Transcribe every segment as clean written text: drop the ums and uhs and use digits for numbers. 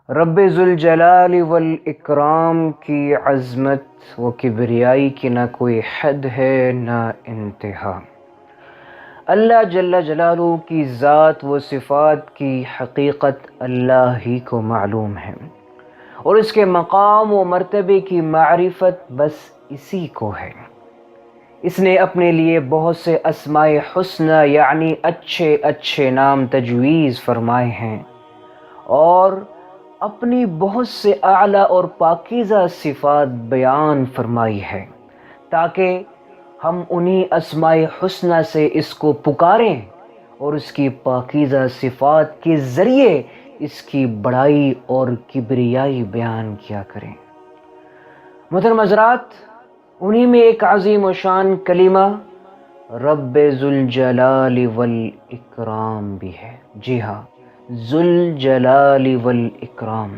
رب ذوالجلال والاکرام کی عظمت و کبریائی کی نہ کوئی حد ہے نہ انتہا۔ اللہ جل جلالہ کی ذات و صفات کی حقیقت اللہ ہی کو معلوم ہے، اور اس کے مقام و مرتبے کی معرفت بس اسی کو ہے۔ اس نے اپنے لیے بہت سے اسماء حسنی یعنی اچھے اچھے نام تجویز فرمائے ہیں، اور اپنی بہت سے اعلیٰ اور پاکیزہ صفات بیان فرمائی ہے، تاکہ ہم انہی اسماء حسنی سے اس کو پکاریں اور اس کی پاکیزہ صفات کے ذریعے اس کی بڑائی اور کبریائی بیان کیا کریں۔ محترم حضرات، انہی میں ایک عظیم و شان کلمہ رب ذوالجلال والاکرام بھی ہے۔ جی ہاں، ذوالجلال والاکرام،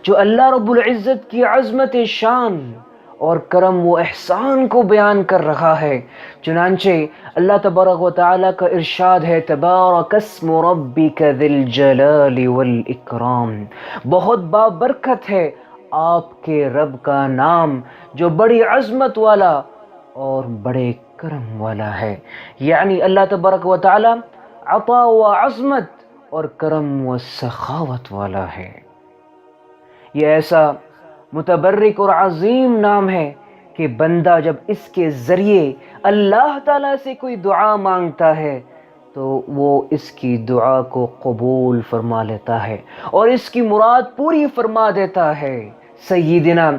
جو اللہ رب العزت کی عظمت شان اور کرم و احسان کو بیان کر رہا ہے۔ چنانچہ اللہ تبارک و تعالیٰ کا ارشاد ہے، تبارک اسم ربک ذی الجلال والاکرام، بہت بابرکت ہے آپ کے رب کا نام جو بڑی عظمت والا اور بڑے کرم والا ہے۔ یعنی اللہ تبارک و تعالیٰ عطا و عظمت اور کرم و سخاوت والا ہے۔ یہ ایسا متبرک اور عظیم نام ہے کہ بندہ جب اس کے ذریعے اللہ تعالیٰ سے کوئی دعا مانگتا ہے تو وہ اس کی دعا کو قبول فرما لیتا ہے اور اس کی مراد پوری فرما دیتا ہے۔ سیدنا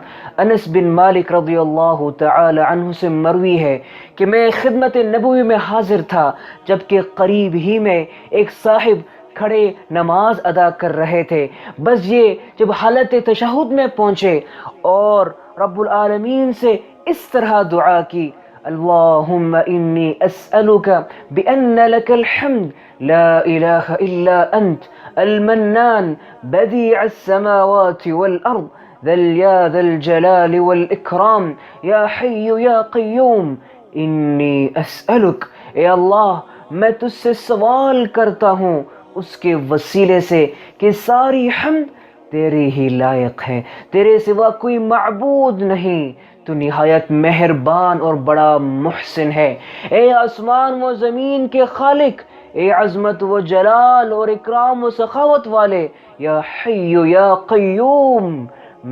انس بن مالک رضی اللہ تعالی عنہ سے مروی ہے کہ میں خدمت نبوی میں حاضر تھا، جبکہ قریب ہی میں ایک صاحب کھڑے نماز ادا کر رہے تھے۔ بس یہ جب حالت تشہد میں پہنچے اور رب العالمین سے اس طرح دعا کی، اللہم انی اسألک بأن لک الحمد لا الہ الا انت المنان بدیع السماوات والارض ذا الجلال والاکرام یا حی یا قیوم انی اسألک، اے اللہ میں تجھ سے سوال کرتا ہوں اس کے وسیلے سے کہ ساری حمد تیرے ہی لائق ہے، تیرے سوا کوئی معبود نہیں، تو نہایت مہربان اور بڑا محسن ہے۔ اے آسمان و زمین کے خالق، اے عظمت و جلال اور اکرام و سخاوت والے، یا حی یا قیوم،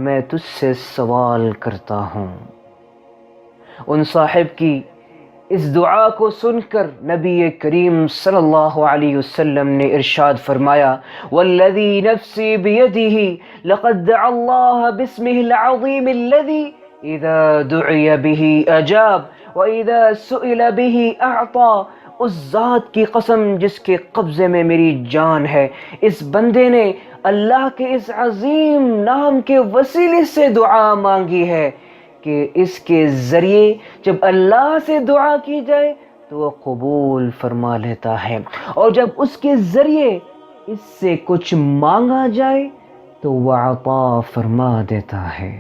میں تجھ سے سوال کرتا ہوں۔ ان صاحب کی اس دعا کو سن کر نبی کریم صلی اللہ علیہ وسلم نے ارشاد فرمایا، والذی نفسی بیدہ لقد دعا اللہ باسمہ العظیم الذی اذا دعی بہ اجاب واذا سئل بہ اعطا۔ اس ذات کی قسم جس کے قبضے میں میری جان ہے، اس بندے نے اللہ کے اس عظیم نام کے وسیلے سے دعا مانگی ہے کہ اس کے ذریعے جب اللہ سے دعا کی جائے تو وہ قبول فرما لیتا ہے، اور جب اس کے ذریعے اس سے کچھ مانگا جائے تو وہ عطا فرما دیتا ہے۔